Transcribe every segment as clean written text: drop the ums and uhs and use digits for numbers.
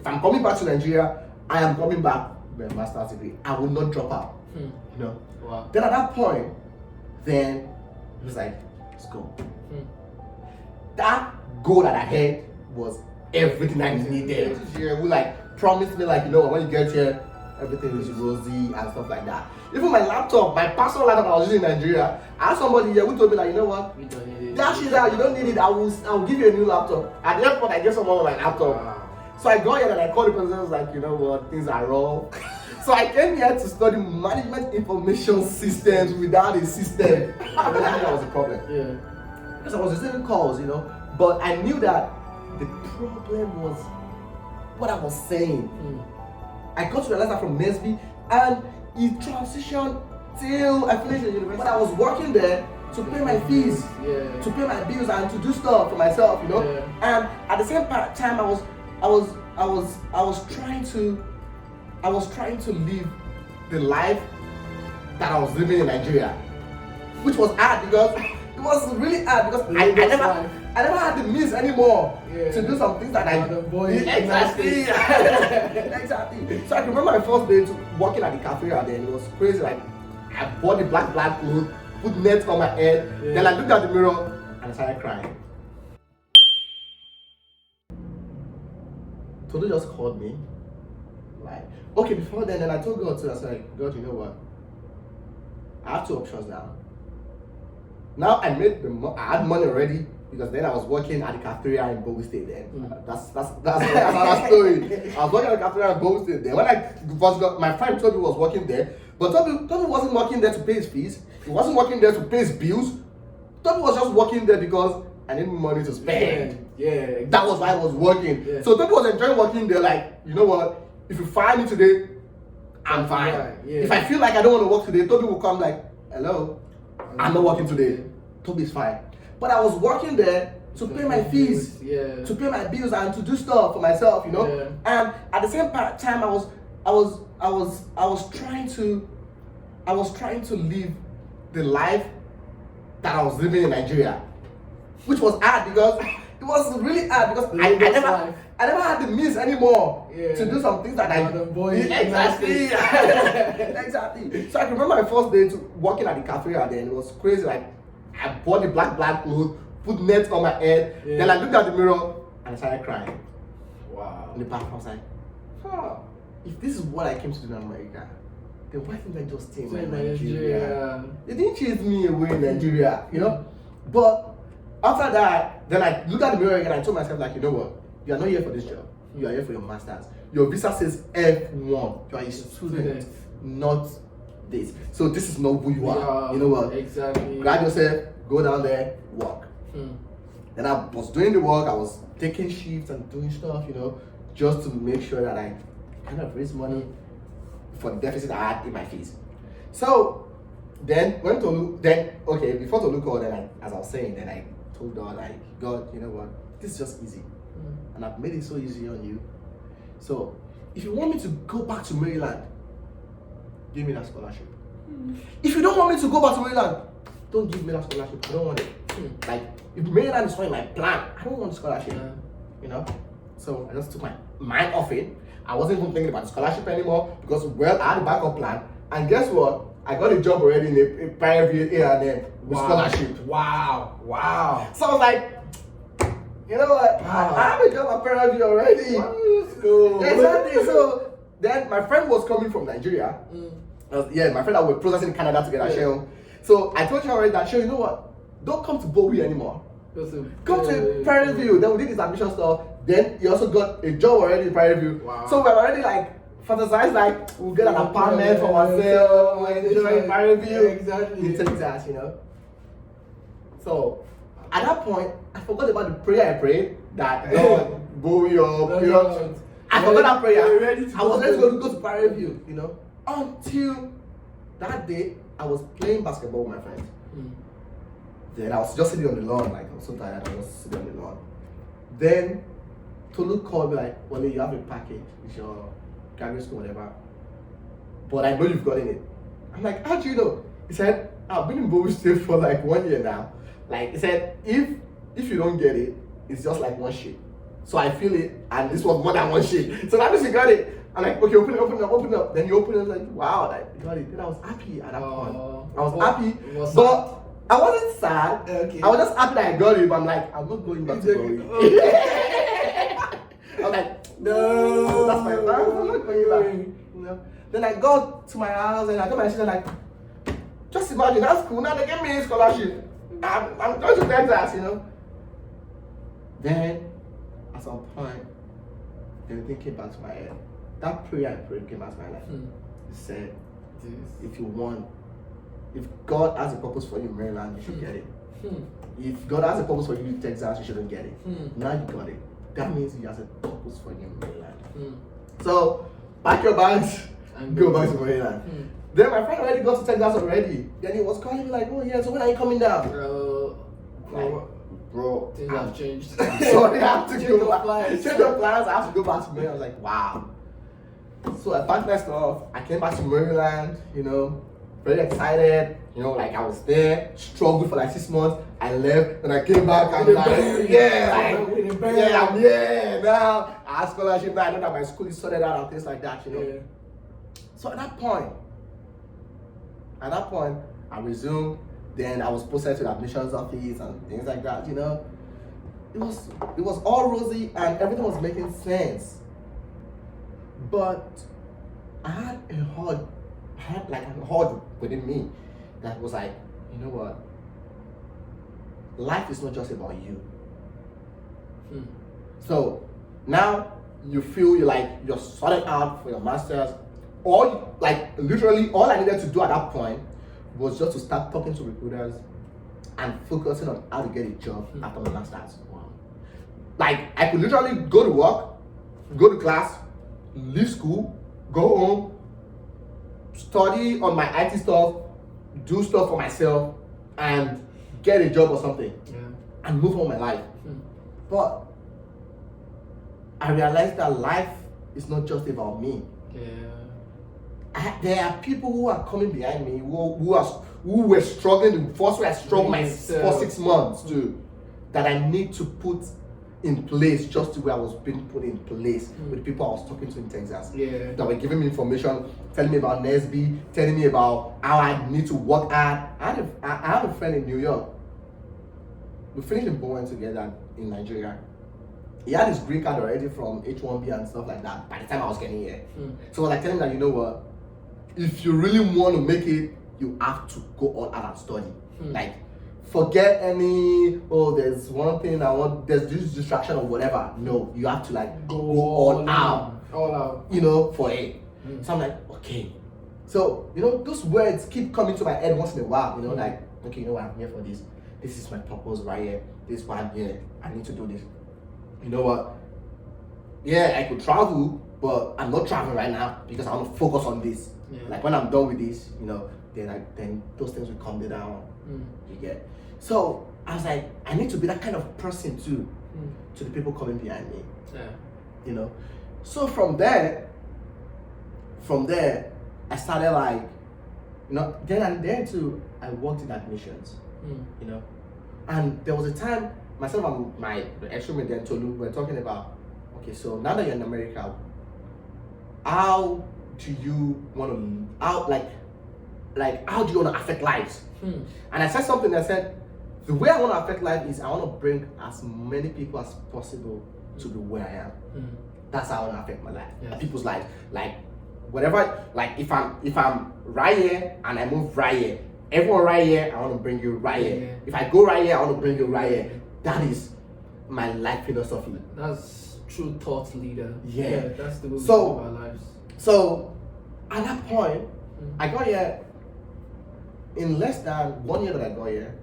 if I'm coming back to Nigeria, I am coming back with a master's degree. I will not drop out. You know. Wow. Then at that point, then it was like, let's go. That goal that I had was everything I needed. Yeah, who like promised me like, you know, when you get here, everything is rosy and stuff like that. Even my laptop, my personal laptop I was using in Nigeria, I had somebody here who told me like, you know what? We don't need it. That shit out, you don't need it. I will give you a new laptop. At the airport, I gave someone my laptop. Wow. So I got here and I called the person and was like, you know what, things are wrong. So I came here to study management information systems without a system. I think that was the problem. Yeah. Because I was receiving calls, you know, but I knew that the problem was what I was saying. I got to realize that from Nesby, and it transitioned till I finished the university. But I was working there to pay my fees, to pay my bills, and to do stuff for myself, you know. And at the same time, I was trying to live the life that I was living in Nigeria, which was hard because it was really hard because I never had the means anymore to do some things that I exactly. Exactly. So I can remember my first day working at the cafe, and then it was crazy. Like I bought the black clothes, put nets on my head, then I looked at the mirror and I started crying. Tolu just called me. Like, okay, before then I told God too, I was like, God, you know what? I have two options now. Now I had money already because then I was working at the cafeteria in Bowie State then. That's another story. I was working at the cafeteria in Bowie State then. When I first got, my friend Toby was working there, but Toby wasn't working there to pay his fees. He wasn't working there to pay his bills. Toby was just working there because I needed money to spend. Yeah. That was why I was working. Yeah. So Toby was enjoying working there, like, you know what? If you fire me today, I'm fine. Yeah. If I feel like I don't want to work today, Toby will come like, hello, I'm not working today. Toby's fine. But I was working there to pay my fees, to pay my bills, and to do stuff for myself, you know. And at the same time, I was trying to live the life that I was living in Nigeria, which was hard because it was really hard because I never had the means anymore to do some things that exactly. Exactly. So I can remember my first day working at the cafeteria, then it was crazy. Like I bought the black clothes, put nets on my head, then I looked at the mirror and I started crying. Wow. In the back, I was like, if this is what I came to do in America, then why didn't I just stay in Nigeria? They didn't chase me away in Nigeria, you know? But after that, then I looked at the mirror again and I told myself, like, you know what? You are not here for this job. You are here for your master's. Your visa says F1. You are a student, not this. So this is not who you are. You know what? Exactly. Grad yourself, go down there, work. Then I was doing the work. I was taking shifts and doing stuff, you know, just to make sure that I kind of raise money for the deficit I had in my fees. So then before Tolu called, then as I was saying, then I told God, like, God, you know what? This is just easy. And I've made it so easy on you. So if you want me to go back to Maryland, give me that scholarship. If you don't want me to go back to Maryland, don't give me that scholarship. I don't want it. Like, if Maryland is not in my plan, I don't want the scholarship. You know? So I just took my mind off it. I wasn't even thinking about the scholarship anymore because, well, I had a backup plan. And guess what? I got a job already in a private A&M with scholarship. Wow. So I was like, you know what? I have a job at Prairie already. Exactly. So then my friend was coming from Nigeria. My friend that we were processing in Canada together, So I told her already that, you know what? Don't come to Bowie anymore. Come to Prairie View. Then we did this admission stuff. Then he also got a job already in Prairie View. So we're already like fantasized like we'll get an apartment for ourselves, we'll enjoy Prairie View. Exactly. In Texas, you know. So at that point, I forgot about the prayer I prayed that God, Bowie up, you know. I forgot that prayer. I was ready to go to Prairie View, you know. Until that day, I was playing basketball with my friends. Then I was just sitting on the lawn, like I was so tired, I was sitting on the lawn. Then Tolu called me like, Wole, you have a package with your graduate school, whatever. But I know you've gotten it. I'm like, how do you know? He said, I've been in Bowie State for like 1 year now. Like he said, if you don't get it, it's just like one shit. So I feel it, and this was more than one shake. So that means you got it. I'm like, okay, open it up. Then you open it, like, wow, like, you got it. Then I was happy at that point. I was happy, but I wasn't sad. Okay. I was just happy that I got it, but I'm like, I'm not going back to Glory. I'm like, no, that's my plan. I'm not going back. You know? Then I got to my house and I told my sister, like, just imagine, that's cool. Now they gave me a scholarship. I'm going to Texas, you know. Then, at some point, everything came back to my head. That prayer I prayed came back to my life. It said, if you want, if God has a purpose for you in Maryland, you should get it. If God has a purpose for you in Texas, you shouldn't get it. Now you got it. That means He has a purpose for you in Maryland. So, pack your bags and go back to Maryland. Then my friend already got to Texas already. Then he was calling me like, oh yeah, so when are you coming down? Bro, things have changed. Sorry, I have to Change go your back. plans. Change your plans. I have to go back to Maryland. I was like, wow. So I packed my stuff. I came back to Maryland, you know, very excited. You know, like I was there, struggled for like 6 months. I left and I came back. I'm like, I'm here now. I have scholarship now. I know that my school is sorted out and things like that, you know. Yeah. So at that point, I resumed. Then I was posted to the admissions office and things like that, you know. It was all rosy and everything was making sense. But I had a hard within me that was like, you know what? Life is not just about you. So now you feel you're sorted out for your masters. Literally all I needed to do at that point was just to start talking to recruiters and focusing on how to get a job after my masters. Wow. Like I could literally go to work, go to class, leave school, go home, study on my IT stuff, do stuff for myself, and get a job or something, and move on my life. But I realized that life is not just about me. There are people who are coming behind me who were struggling the first way I struggled for 6 months too, that I need to put in place just the way I was being put in place with people I was talking to in Texas. That were giving me information, telling me about Nesby, telling me about how I need to work hard. I have a friend in New York. We finished in Bowen together in Nigeria. He had his green card already from H1B and stuff like that by the time I was getting here. So I was like telling him that, you know what, if you really want to make it, you have to go all out and study. Like, forget any, there's one thing I want, there's this distraction or whatever. No, you have to go all out. All out. You know, for it. So I'm like, okay. So, you know, those words keep coming to my head once in a while, you know, like, okay, you know what, I'm here for this. This is my purpose right here. This is why I'm here. I need to do this. You know what? Yeah, I could travel, but I'm not traveling right now because I want to focus on this. Like when I'm done with this, you know, then those things will come down. You get? So I was like, I need to be that kind of person too, to the people coming behind me. You know. So from there, I started then too, I worked in admissions. You know, and there was a time myself and my ex-roommate then Tolu were talking about, okay, so now that you're in America, how do you want to how do you want to affect lives? And I said something that said, the way I want to affect life is I want to bring as many people as possible to be where I am. That's how I want to affect my life, people's lives. Like whatever, like if I'm right here and I move right here, everyone right here, I want to bring you right here. If I go right here, I want to bring you right here. That is my life philosophy. That's true thought leader. That's the way we live our lives. So at that point, I got here in less than 1 year that I got here.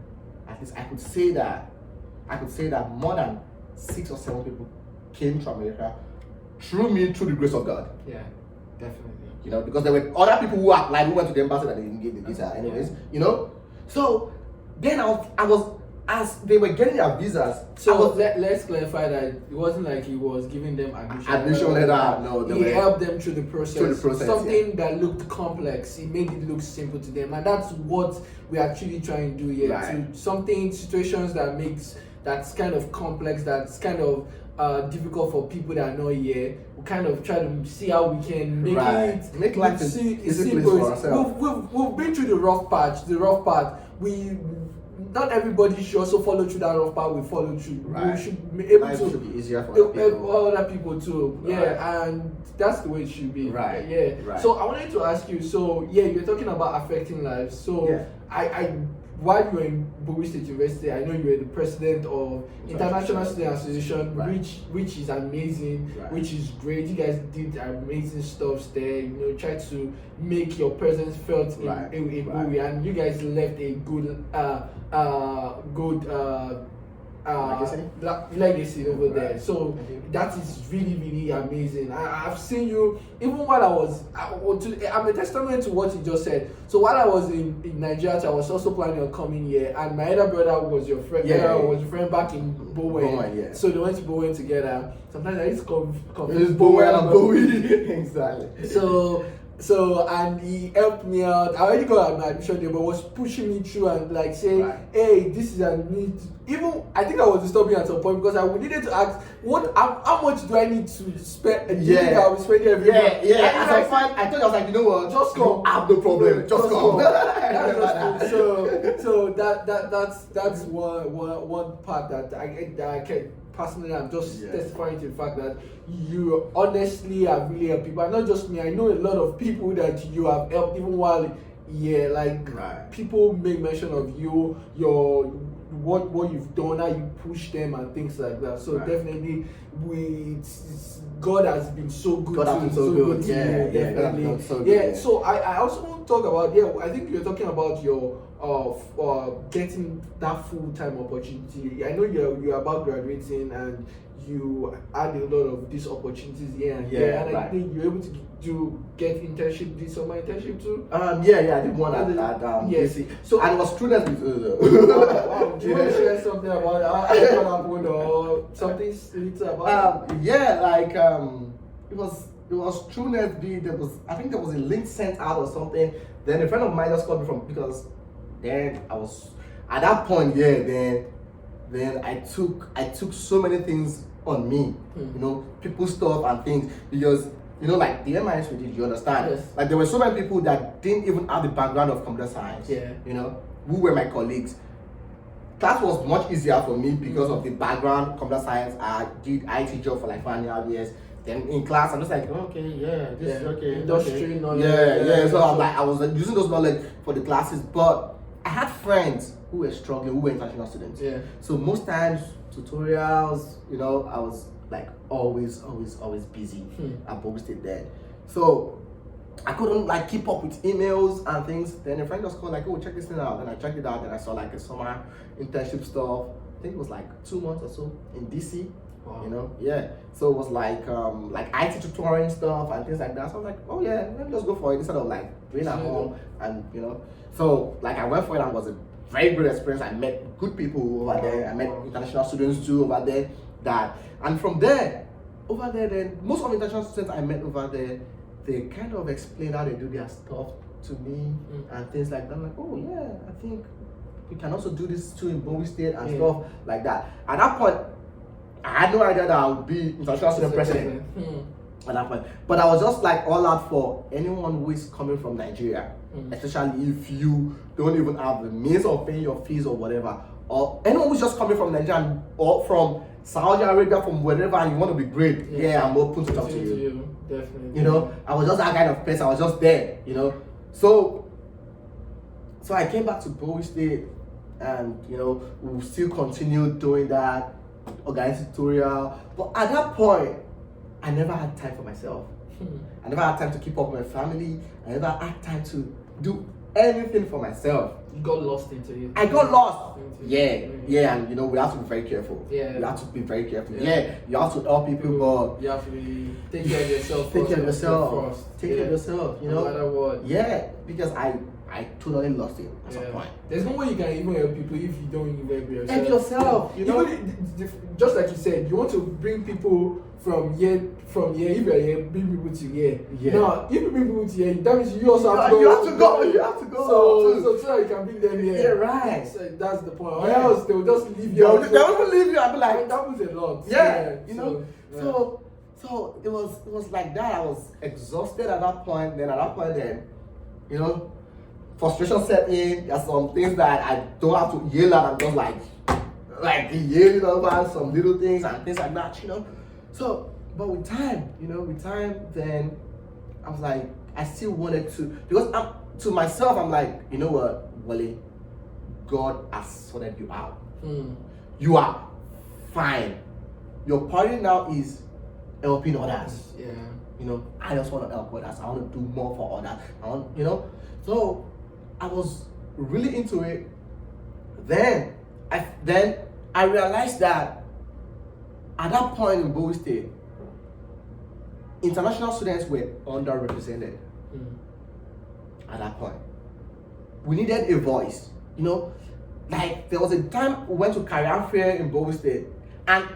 At least I could say that more than 6 or 7 people came to America through me, through the grace of God. Yeah, definitely. You know, because there were other people who applied, who went to the embassy that they didn't get the visa anyways, you know. So then I was as they were getting their visas. So let's clarify that it wasn't like he was giving them admission letter. No, he helped them through the process. Something yeah. that looked complex, he made it look simple to them, and that's what we're actually trying to do here. Right. To situations that makes that's kind of complex, that's kind of difficult for people that are not here. We kind of try to see how we can make make life easy for ourselves. We've been through the rough part. Not everybody should also follow through that rough part. We follow through. Right. We should be able life to should be easier for other people too. Right. Yeah, and that's the way it should be. Right. Yeah. Right. So I wanted to ask you. So yeah, you're talking about affecting lives. So Yeah. I while you were in Bowie State University, I know you were the president of International Student Association, right. which is amazing, right. which is great. You guys did amazing stuff there. You know, tried to make your presence felt in Bowie, and you guys left a good legacy over there. So that is really, really amazing. I've seen you even while I'm a testament to what you just said. So while I was in Nigeria, I was also planning on coming here, and my other brother was your friend. Was your friend back in Bowen. Yeah. So they went to Bowen together. Sometimes I used to confuse Bowen and Bowie. Exactly. So and he helped me out. I already got my admission there, but was pushing me through and like saying, "Hey, this is a need." Even I think I was disturbing at some point because I needed to ask, how much do I need to spend? I was spending every month. At some point, I thought I was like, you know what? Just come. I have no problem. Just come. So that's one part that I can. Personally, I'm just testifying to the fact that you honestly have really helped people, and not just me. I know a lot of people that you have helped, even while people make mention of you, your what you've done, how you push them, and things like that. So definitely, God has been so good. God has been so good. Yeah. So I also want to talk about I think you're talking about your getting that full-time opportunity. I know you're about graduating and you had a lot of these opportunities here and there, and I think you're able to get internship. Did some internship too? I did one at yes. So and it was students with wow. Do you want to share something about how it happened or something little about it was through NetB. I think there was a link sent out or something. Then a friend of mine just called me because then I was at that point, then I took so many things on me, you know, people stuff and things, because you know, like the MIS we did, you understand? Yes. Like there were so many people that didn't even have the background of computer science. You know, who were my colleagues. Class was much easier for me because of the background, computer science. I did IT job for like 5.5 years. Then in class, I'm just like, this is okay. Industry knowledge. So I was using those knowledge for the classes, but I had friends who were struggling, who were international students. So most times, tutorials, you know, I was like always busy at Bowie State then. So I couldn't like keep up with emails and things. Then a friend just called like, oh, check this thing out. And I checked it out and I saw like a summer internship stuff. I think it was like 2 months or so in DC. Wow. You know, so it was like IT tutoring stuff and things like that. So I was like, oh yeah, let me just go for it instead of like being at home. And you know, so like I went for it and it was a very good experience. I met good people over there. I met international students too over there. And from there, over there, then most of the international students I met over there, they kind of explain how they do their stuff to me and things like that. I'm like, oh yeah, I think we can also do this too in Bowie State and stuff like that. At that point, I had no idea that I would be international student president at that point. But I was just like all out for anyone who is coming from Nigeria, especially if you don't even have the means of paying your fees or whatever, or anyone who's just coming from Nigeria or from Saudi Arabia, from wherever, and you want to be great. I'm open to talk to you. Definitely. You know, I was just that kind of person. I was just there. You know, so I came back to Bowie State, and you know, we still continued doing that. Organize tutorial, but at that point I never had time for myself. I never had time to keep up with my family. I never had time to do anything for myself. You got lost into it. I got lost. And you know, we have to be very careful. You have to be very careful. You have to help people, but you have to take care of yourself. Take care of yourself. Take care of yourself. You know, no matter what. Because I totally lost it at some point. There's no way you can even help people if you don't even help yourself. Help yourself, you know. Even just like you said, you want to bring people from here from here, if you're here, bring people to here. Yeah. Now, if you bring people to here, that means you also have to go. You have to go. You have to go. So that you can bring them here. Yeah, right. So that's the point. Or Yeah. else they will just leave you. They won't leave you. I'll be like, that happens a lot. yeah, you know. So So it was like that. I was exhausted at that point. Then you know, frustration set in. There's some things that I don't have to yell at. I'm just like yelling over some little things and things like that, you know. So, but with time, then I was like, I still wanted to, because to myself, I'm like, you know what, Wole, God has sorted you out. You are fine. Your priority now is helping others. Yeah. You know, I just want to help others. I want to do more for others. You know. So I was really into it. Then I realized that at that point in Bowie State, international students were underrepresented. At that point, we needed a voice. You know, like there was a time we went to career fair in Bowie State, and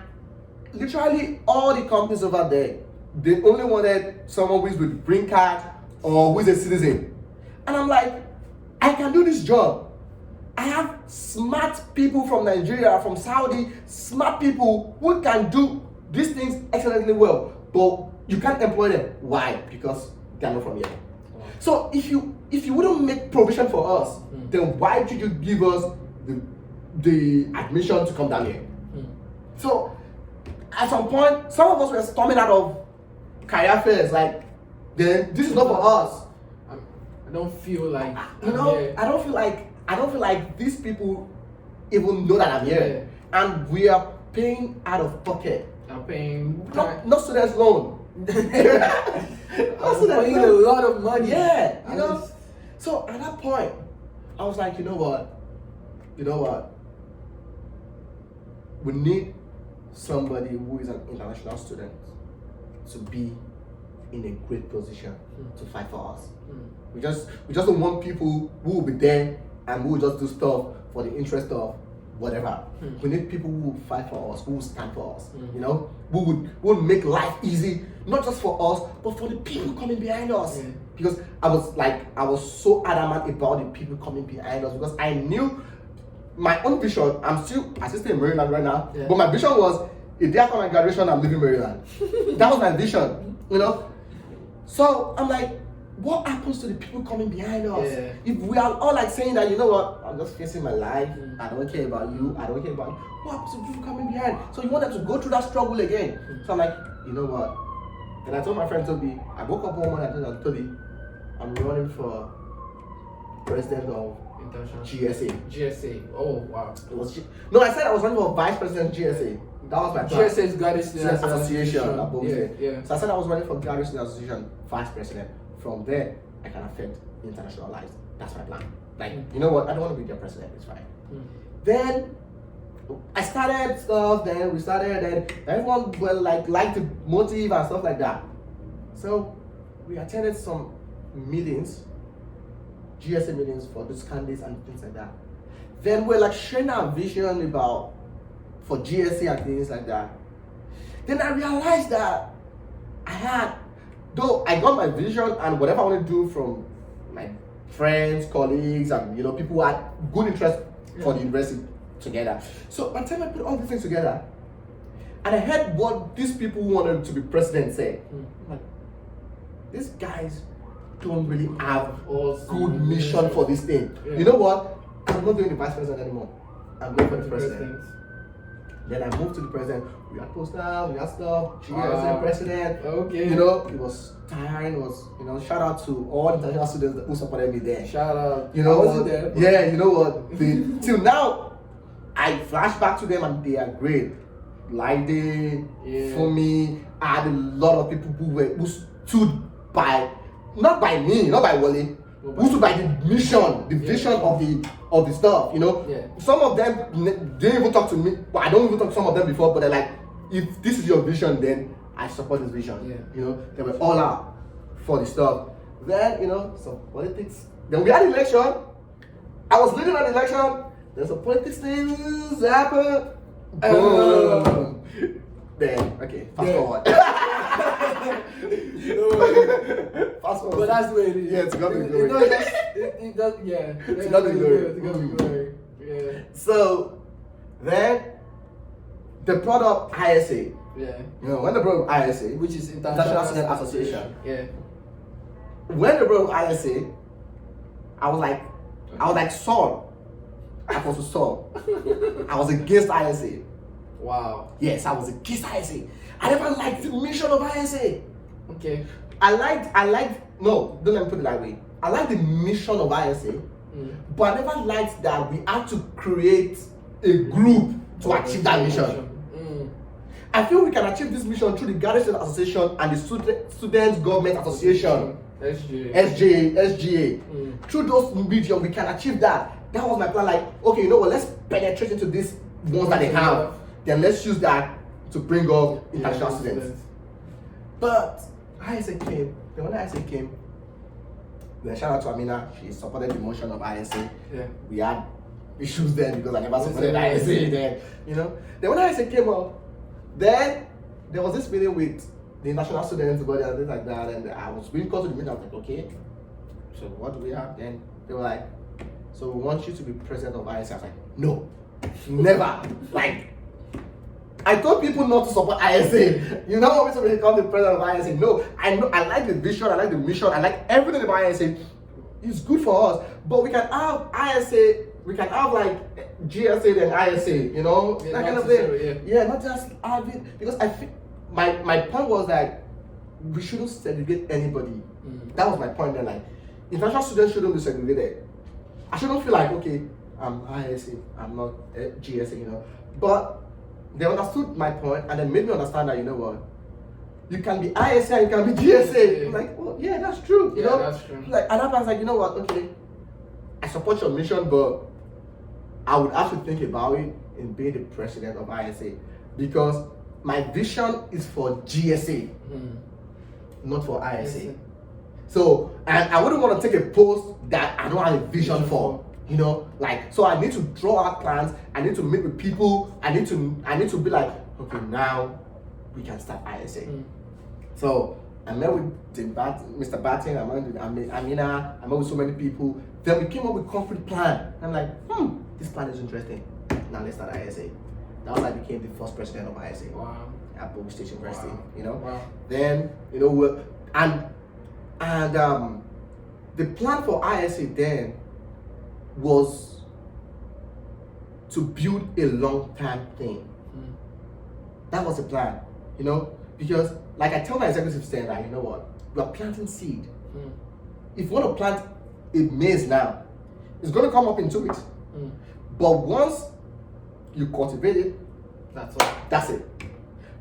literally all the companies over there, they only wanted someone who is with green card or who is a citizen. And I'm like, I can do this job. I have smart people from Nigeria, from Saudi, smart people who can do these things excellently well. But you can't employ them. Why? Because they're not from here. So if you wouldn't make provision for us, then why did you give us the admission to come down here? So at some point, some of us were storming out of career fairs, like, then this is not for us. I don't feel like I don't feel like these people even know that I'm here. And we are paying out of pocket. I'm paying not students loan. I'm paying a lot of money. Yeah, you know. So at that point, I was like, you know what? We need somebody who is an international student to be in a great position to fight for us. We just don't want people who will be there and who will just do stuff for the interest of whatever. We need people who will fight for us, who will stand for us. You know, who would make life easy, not just for us, but for the people coming behind us. Because I was so adamant about the people coming behind us, because I knew my own vision. I still in Maryland right now, but my vision was, if day after my graduation, I'm leaving Maryland. That was my vision, you know. So I'm like, what happens to the people coming behind us? If we are all like saying that, you know what, I'm just facing my life, I don't care about you, what happens to people coming behind? So you want them to go through that struggle again. So I'm like, you know what? And I told my friend Toby, I woke up one morning and I told Toby, I'm running for president of GSA. Oh wow. I said I was running for vice president GSA. That was my plan. GSA is Grad Association. Yeah. So I said I was running for Grad Association vice president. From there, I can affect international lives. That's my plan. Like, you know what? I don't want to be their president. It's fine. Then I started stuff. Then we started. Then everyone will like the motive and stuff like that. So we attended some meetings, GSA meetings for those candidates and things like that. Then we're like sharing our vision for GSA and things like that. Then I realized that though I got my vision and whatever I want to do from my friends, colleagues, and people who had good interest for the university together. So by the time I put all these things together, and I heard what these people who wanted to be president say, I'm like, these guys don't really have a good mission for this thing. You know what? I'm not doing the vice president anymore. I'm going for the president. Then I moved to the president. We had posters, we had stuff. GSA president. Okay. It was tiring. It was, shout out to all the international students who supported me there. Shout out. You know what? Yeah, you know what? Till now, I flash back to them and they are great. Laide, for me, I had a lot of people who stood by, not by me, not by Wole, who stood by the mission, the vision of the stuff, Some of them didn't even talk to me, but I don't even talk to some of them before, but they're like, if this is your vision, then I support this vision. They were all out for the stuff. Then, some politics. Then we had election. I was leading an election. Then some politics things happened. Boom. Then, okay, fast forward. Fast forward. But that's the way it is. Yeah, to God be the glory. It does, yeah. To God be the glory. To God be the glory. Yeah. So then they brought up ISA. Yeah. You know, when they brought up ISA, Which is International Student Association. Yeah. When they brought up ISA, I was like Saul. Apostle Saul. I was against ISA. Wow. Yes, I was against ISA. I never liked the mission of ISA. Okay. No, don't let me put it that way. I like the mission of ISA, but I never liked that we had to create a group to achieve that mission. I feel we can achieve this mission through the Grad Association and the Student Government Association. SGA. Through those mediums, we can achieve that. That was my plan. Like, okay, you know what? Let's penetrate into these ones that they have. Then let's use that to bring up international students. But ISA came. Then when ISA came, then shout out to Amina. She supported the motion of ISA. Yeah. We had issues then because I never supported ISA then. You know. Then when ISA came up, then there was this meeting with the national students body and things like that, and I was being called to the meeting. I was like, okay, so what do we have? Then they were like, so we want you to be president of ISA. I was like, no, never. Like, I told people not to support ISA. You know what me to become the president of ISA? No, I know I like the vision, I like the mission, I like everything about ISA. It's good for us, but we can have ISA. We can have like GSA and ISA. You know, that kind of thing. Yeah, not just have it because I think. My point was that we shouldn't segregate anybody. That was my point then. Like, international students shouldn't be segregated. I shouldn't feel like, okay, I'm ISA, I'm not GSA, you know. But they understood my point and they made me understand that, you know what, you can be ISA and you can be GSA. I'm like, oh yeah, that's true. You know? That's true. Like, and I was like, you know what, okay, I support your mission, but I would have to think about it in being the president of ISA because my vision is for GSA, not for ISA. So, and I wouldn't want to take a post that I don't have a vision for, you know, like, so I need to draw out plans, I need to meet with people, I need to be like, okay, now we can start ISA. So, I met with Mr. Batten, I met with Amina, I met with so many people, then we came up with a concrete plan. I'm like, this plan is interesting, now let's start ISA. That was I became the first president of ISA. Wow. At Bowie State University. You know. Wow. Then you know the plan for ISA then was to build a long-term thing. That was the plan. You know, because like I tell my executives then that you know what, we are planting seed. If you want to plant a maize now, it's going to come up in 2 weeks. But once you cultivate it, that's it.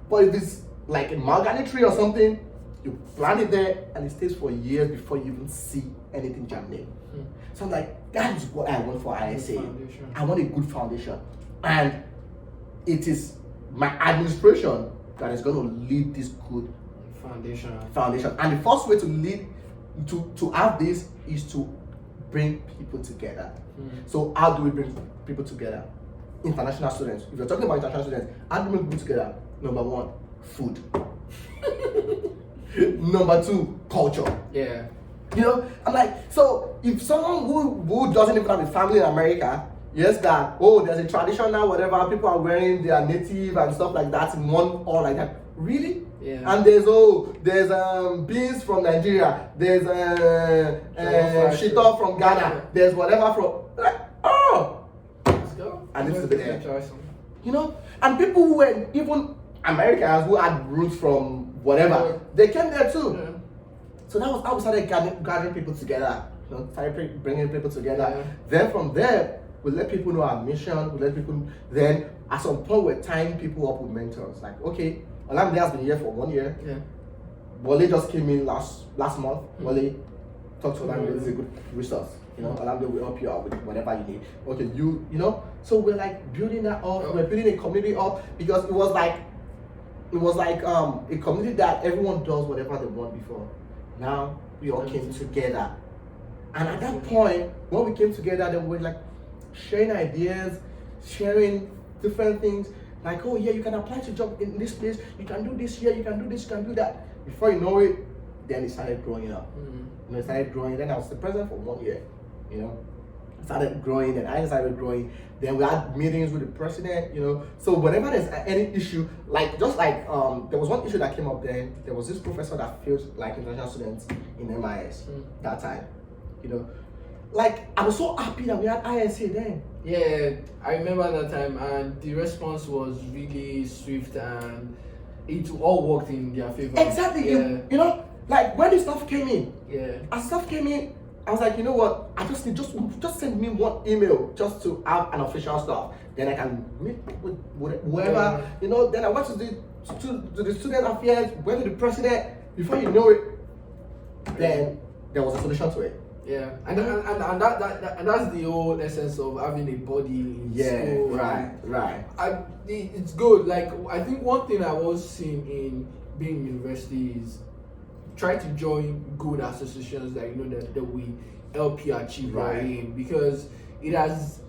But if it's like a mahogany tree or something, you plant it there and it stays for years before you even see anything germinate. So I'm like, that is what I want for ISA. I want a good foundation. And it is my administration that is going to lead this good foundation. And the first way to lead, to have this is to bring people together. So how do we bring people together? International students. If you're talking about international students, how do we bring people together? Number one, food. Number two, culture. Yeah. You know, I'm like, so if someone who doesn't even have a family in America, yes, that, oh, there's a tradition now, whatever, people are wearing their native and stuff like that in one or like that. Really? Yeah. And there's beans from Nigeria, there's shito from Ghana, there's whatever from, like, oh, let's go. I need to be there. You know, and people who were even Americans who had roots from whatever, they came there too. Yeah. So that was how we started gathering people together. You know, started bringing people together. Yeah. Then from there, we let people know our mission. We let people. Then at some point, we're tying people up with mentors. Like, okay, Olamide has been here for 1 year. Yeah. Wole just came in last month. Wole, talk to Olamide. This is a good resource. You know, Olamide will help you out with whatever you need. Okay, you know. So we're like building that up. Oh. We're building a community up because it was like a community that everyone does whatever they want before. Now we all came together, and at that point, when we came together, then we were like sharing ideas, sharing different things. Like, oh yeah, you can apply to job in this place, you can do this here, you can do this, you can do that. Before you know it, then it started growing up. It started growing. Then I was the president for 1 year. It started growing, and I started growing. Then we had meetings with the president. So whenever there's any issue, like just like there was one issue that came up. Then there was this professor that feels like international students in MIS that time. Like I was so happy that we had ISA then. Yeah, I remember that time, and the response was really swift, and it all worked in their favor. Exactly. Yeah. Like when the stuff came in. Yeah. As stuff came in, I was like, you know what? I just need just send me one email just to have an official stuff. Then I can meet with whoever. Then I went to the student affairs, went to the president. Before you know it, then there was a solution to it. Yeah, and that's the whole essence of having a body in school. Right. It's good. Like I think one thing I was seeing in being in university is try to join good associations that that will help you achieve your aim, because it has.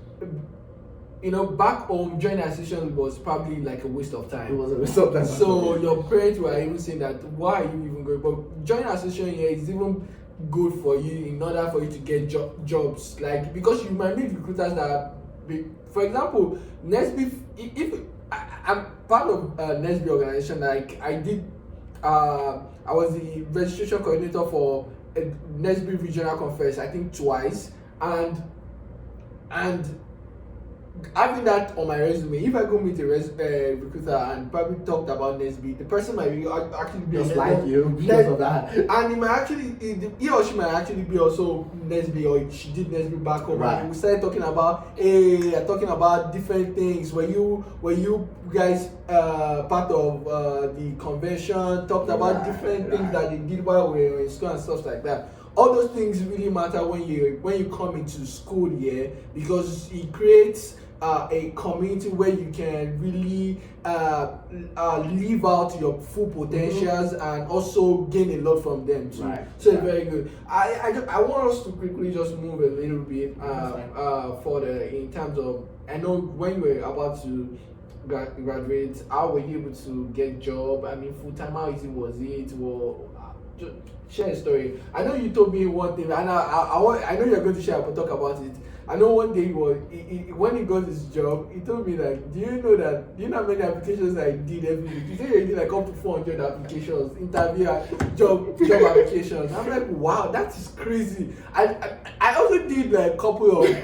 Back home, joining association was probably like a waste of time. It was a waste of time. So your parents were even saying that, why are you even going? But joining association here is even good for you in order for you to get jobs. Like, because you might meet recruiters that for example, Nesby, if I'm part of Nesby organization, like I did, I was the registration coordinator for a Nesby regional conference, I think twice, and having that on my resume, if I go meet a recruiter and probably talked about Nesby, the person might be actually be just like you because of that, and he or she might actually be also Nesby, or she did Nesby back home. Right. And we started talking about different things. Were you guys part of the convention? Talked about different things that they did while we were in school and stuff like that. All those things really matter when you come into school here, because it creates a community where you can really live out your full potentials and also gain a lot from them too. So it's very good. I want us to quickly just move a little bit further in terms of, I know when you were about to graduate, how were you able to get job? I mean, full time, how easy was it? Just share a story. I know you told me one thing, and I know you're going to share, but talk about it. I know one day when he got his job, he told me like, do you know how many applications I did every week? He said he did like up to 400 applications, interview, job applications. I'm like, wow, that is crazy. I also did like a couple of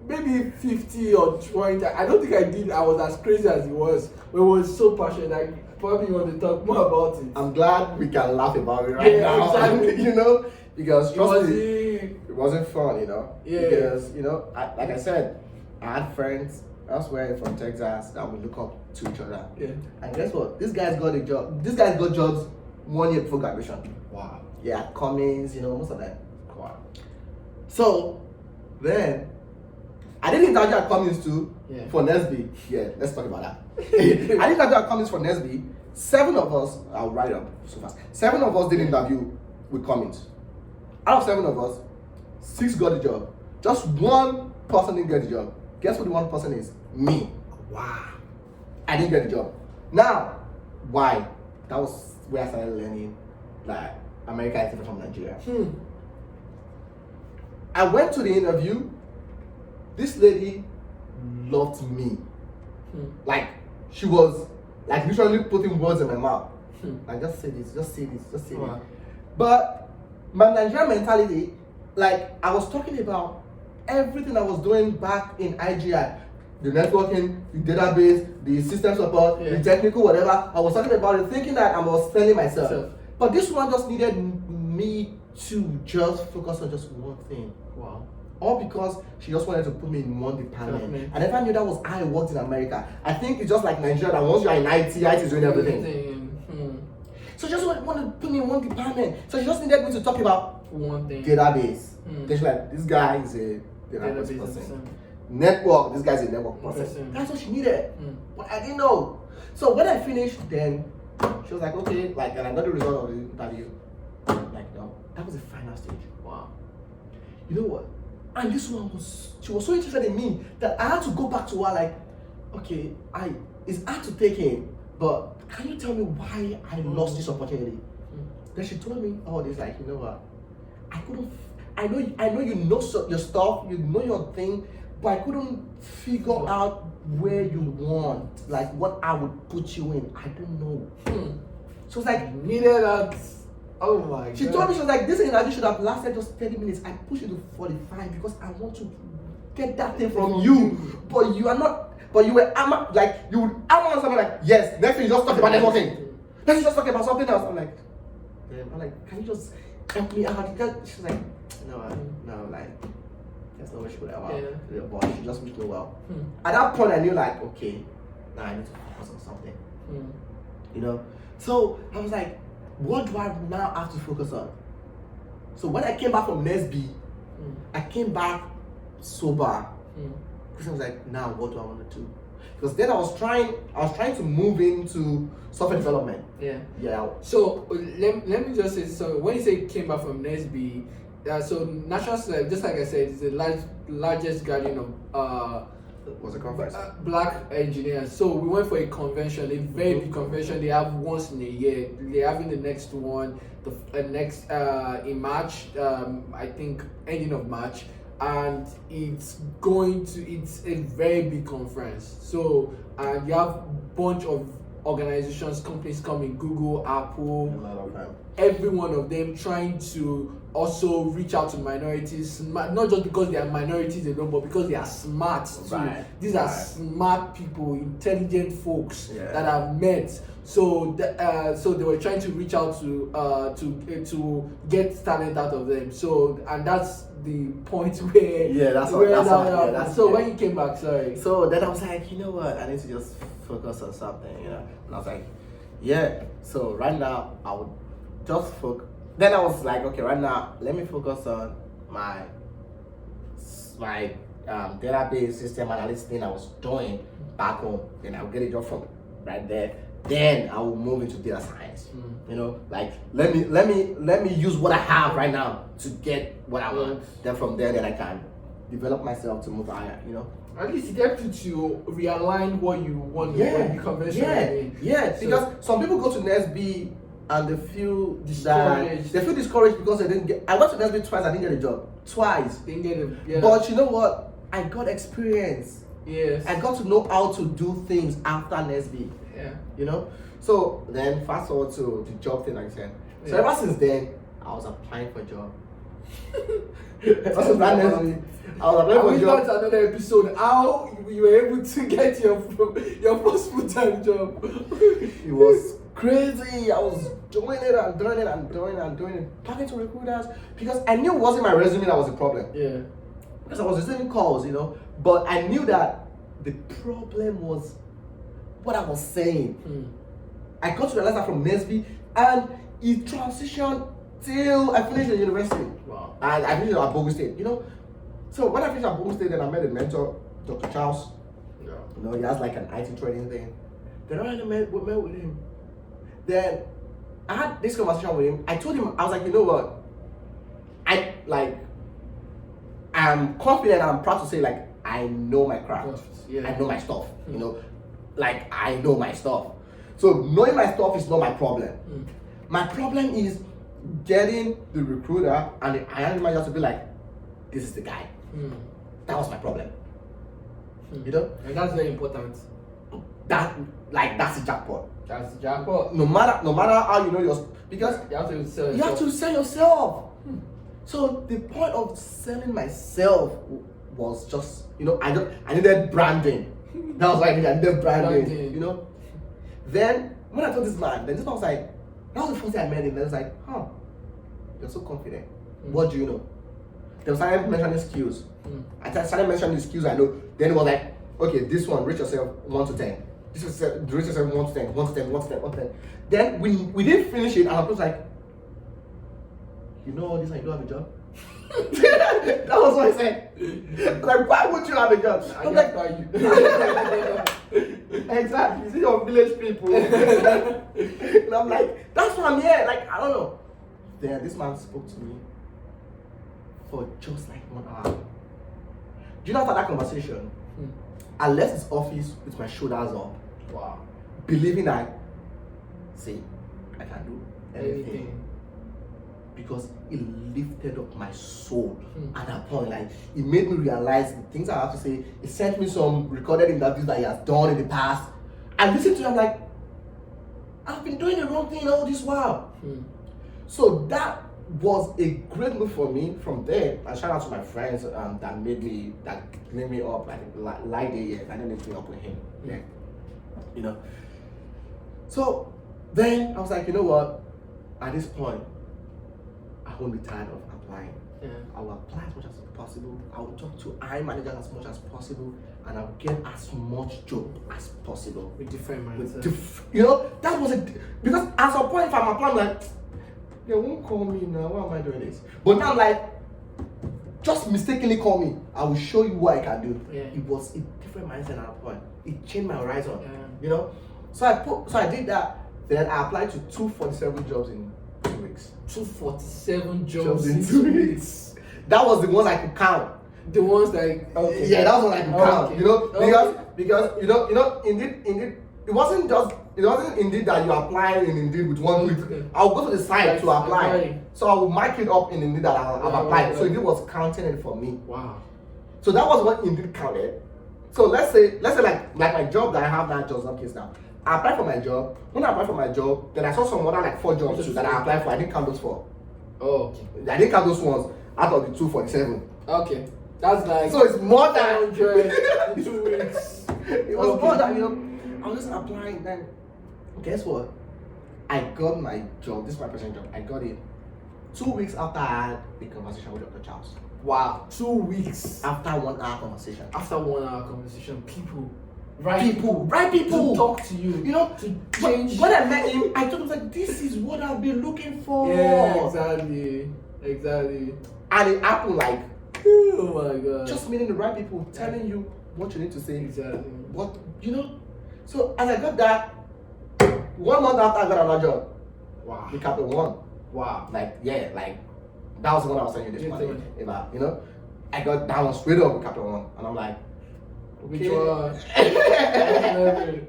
maybe 50 or 20. I don't think I was as crazy as he was, but he was so passionate. Like, probably want to talk more about it. I'm glad we can laugh about it now. Exactly. Because trust me, it wasn't fun, Yeah. Because, like I said, I had friends elsewhere from Texas that would look up to each other. Yeah. And guess what? This guy's got a job. This guy's got jobs 1 year before graduation. Wow. Yeah, Cummins, most of that. Wow. So then I didn't interview at Cummins too for Nesby. Yeah, let's talk about that. I didn't interview at Cummins for Nesby. 7 of us, I'll write up so fast. 7 of us did interview with Cummins. Out of 7 of us, 6 got the job. Just 1 person didn't get the job. Guess what the 1 person is? Me. Wow. I didn't get the job. Now, why? That was where I started learning like America is different from Nigeria. I went to the interview. This lady loved me. Like, she was like literally putting words in my mouth. Like, just say this, just say this, just say this. But my Nigerian mentality, like, I was talking about everything I was doing back in IGI. The networking, the database, the system support, the technical, whatever. I was talking about it, thinking that I was selling myself. But this one just needed me to just focus on just one thing. Wow. All because she just wanted to put me in one department. I never knew that was how I worked in America. I think it's just like Nigeria, that once you're in IT is doing everything. So she just wanted to put me in one department. So she just needed me to talk about one thing. Database. Then she's like, this guy is a database person. Network, this guy's a network person. That's what she needed. But I didn't know. So when I finished, then she was like, okay, like, and I got the result of the interview. Like, no, that was the final stage. Wow. You know what? And she was so interested in me that I had to go back to her like, okay, it's hard to take in, but can you tell me why I lost this opportunity? Then she told me all this, like, you know what? I know you know your stuff, you know your thing, but I couldn't figure out where you want, like what I would put you in. I don't know. So it's like, needed that. Oh my God. She told me, she was like, this interview should have lasted just 30 minutes. I pushed it to 45 because I want to get that thing from you. But you are not, but you were, like, you would, on something like, yes, next thing you just talk about networking. Let's just talk about something else. I'm like, can you just help me out? She's like, no, like, there's no way she would have. Yeah. But she just wished me well. At that point, I knew, like, okay, now I need to focus on something. You know? So I was like, what do I now have to focus on? So when I came back from Nesby, I came back sober. Because I was like, now what do I want to do? Because then I was trying to move into software development. Yeah. So let me just say, so when you say came back from Nesby, so National Select, just like I said, is the largest gathering of was a conference. Black engineers. So we went for a convention, a very big convention. They have once in a year. They're having the next one, the next in March. I think ending of March, and it's a very big conference. So you have a bunch of organizations, companies coming, Google, Apple, every one of them trying to also reach out to minorities, not just because they are minorities alone, but because they are smart too. These are smart people, intelligent folks that I've met. So they were trying to reach out to get talent out of them. So, and that's the point where so when you came back, sorry. So then I was like, you know what, I need to just focus on something, you know. And I was like, yeah. So right now I would just focus. Then I was like, okay, right now let me focus on my database system analyst thing I was doing back home. Then I'll get a job from right there. Then I will move into data science. You know, like let me use what I have right now to get what I want. Then from there, then I can develop myself to move higher. You know. At least it helped you to realign what you want to be conventional. Because some people go to NSB and they feel discouraged because they didn't get. I went to NSB twice, I didn't get a job. Twice. Didn't get it. But you know what? I got experience. Yes. I got to know how to do things after NSB. You know? So then fast forward to the job thing, like I said. So ever since then, I was applying for a job. Ever since that NSB, I was applying for a job. That's another episode. How you were able to get your first full-time job. It was crazy. I was doing it, talking to recruiters because I knew it wasn't my resume that was the problem. Because I was receiving calls, you know, but I knew that the problem was what I was saying. I got to realize that from Nesby, and it transitioned till I finished the university. Wow. And I finished at Bogu State, you know. So when I finished at Bogu State, then I met a mentor, Dr. Charles. You know, he has like an IT training thing. Then I met with him. Then I had this conversation with him. I told him, I was like, you know what? I'm confident and I'm proud to say, like, I know my craft. I know my stuff. You know, like, I know my stuff. So knowing my stuff is not my problem. My problem is getting the recruiter and the hiring manager to be like, this is the guy. That was my problem. You know? And that's very important. That's the jackpot. That's the jackpot. No matter how you know your, because you have to sell yourself. You have to sell yourself. So the point of selling myself was just, you know, I needed branding. That was why I needed branding. You know. Then when I told this man, then this man was like, that was the first time I met him. Then I was like, you're so confident. What do you know? Then I started mentioning skills. I started mentioning the skills I know. Then it was like, okay, this one, rate yourself 1 to 10. This is rate yourself 1 to 10, 1 to 10, 1 to 10, 1 to 10. Then we didn't finish it, and I was like, you know all this and you don't have a job? That was what I said. Like, why would you have a job? I'm like, exactly. You see your village people. And I'm like, that's why I'm here. Like, I don't know. Then this man spoke to me for just like 1 hour. Do you know after that conversation, I left his office with my shoulders up. Wow. Believing that, see, I can do anything. Because it lifted up my soul at that point. Like, it made me realize the things I have to say. It sent me some recorded interviews that he has done in the past. I listened to him, like, I've been doing the wrong thing all this while. So that was a great move for me. From there, I shout out to my friends that made me up, like the year, and then lift me up with him. Yeah. You know. So then I was like, you know what? At this point, I won't be tired of applying. I will apply as much as possible. I will talk to hiring managers as much as possible, and I'll get as much job as possible. With different mindset. You know, that was it. Because at some point, if I'm applying, like, they won't call me now. Why am I doing this? But now, like, just mistakenly call me. I will show you what I can do. Yeah. It was a different mindset at that point. It changed my horizon. You know, so I did that. Then I applied to 247 jobs in 2 weeks. 247 jobs in 2 weeks. That was the ones I could count. The ones that yeah, that was what I could count. You know, because you know, indeed, it wasn't indeed that you apply in Indeed with 1 week. I'll go to the site to apply. So I will mark it up in Indeed that I've applied. So Indeed was counting it for me. Wow. So that was what Indeed counted. So let's say like my job that I have now at John Hopkins now. I applied for my job. When I applied for my job, then I saw some other like 4 jobs too that I applied for. I didn't count those 4. Oh, okay. I didn't count those ones out of the 247. Okay. That's like so it's more than 100 in 2 weeks. It was more than, you know, I was just applying. Then guess what? I got my job. This is my present job. I got it 2 weeks after I had a conversation with Dr. Charles. Wow, 2 weeks after 1 hour conversation. After 1 hour conversation, right people to talk to you. You know, to change. When I met him, I told him like, this is what I've been looking for. Yeah, exactly. And it happened like, oh my god. Just meeting the right people, telling you what you need to say. Exactly. What, you know. So as I got that, 1 month after I got another job. Wow. The Capital One. Wow. Like, yeah, like that was the one I was telling you this morning about. You know, I got that one straight up with Capital One, and I'm like, okay. Which one?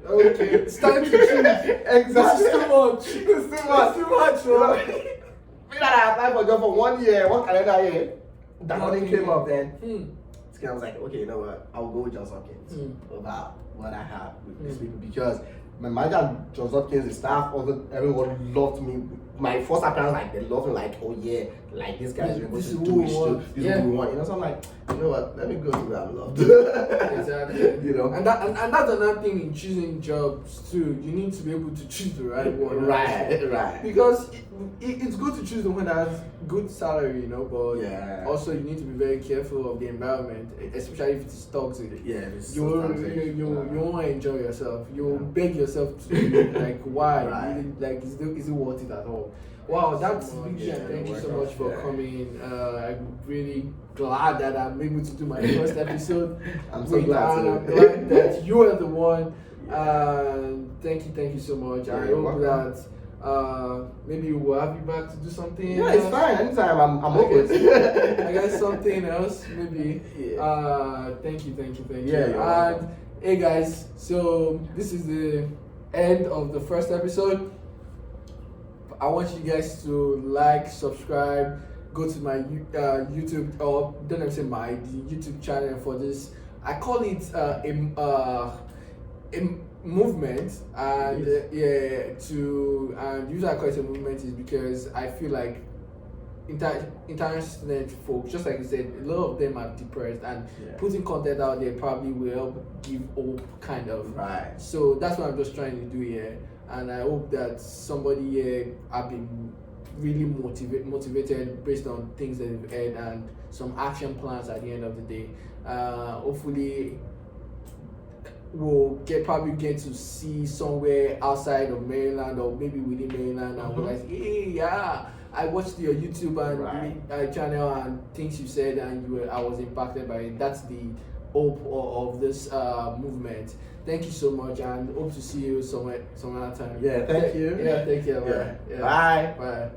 Okay, it's time to choose. Exactly. It's too much. It's too much, bro. Me that I applied for a job for 1 year, 1 calendar year. That money came up then. I was like, okay, you know what? I'll go with John Hopkins about what I have with these people, because my manager at John Hopkins, the staff, everyone loved me. My first appearance, like they loved me, like, oh yeah, like this guy's going to do it. This is what we want. You know, so I'm like, you know what? Let me go to where I'm loved. Exactly. You know, and that's another thing in choosing jobs too. You need to be able to choose the right one. Right. Because it's good to choose the one that has good salary, you know, but also you need to be very careful of the environment, especially if it's toxic. Yeah, you won't enjoy yourself. You beg yourself to like, why? Like, is it worth it at all? Wow, that's big. Thank you so much for coming. I'm really glad that I'm able to do my first episode. I'm so glad. I'm glad that you are the one. Thank you so much. I hope that maybe we'll have you back to do something. Yeah, it's fine. Anytime, I'm open. I guess something else, maybe. Thank you. Yeah. And hey guys, so this is the end of the first episode. I want you guys to like, subscribe, go to my YouTube, or don't even say the YouTube channel for this. I call it a movement, and and the reason I call it a movement is because I feel like internet folks, just like you said, a lot of them are depressed, and putting content out there probably will help give hope, kind of. Right. So that's what I'm just trying to do here, and I hope that somebody here have been really motivated based on things that they've heard and some action plans at the end of the day. Hopefully we'll probably get to see somewhere outside of Maryland or maybe within Maryland, and we're like, hey, I watched your YouTube and channel and things you said, and I was impacted by it. That's the hope of this movement. Thank you so much, and hope to see you some other time. Yeah, thank you. Yeah, take care. Bye. Bye.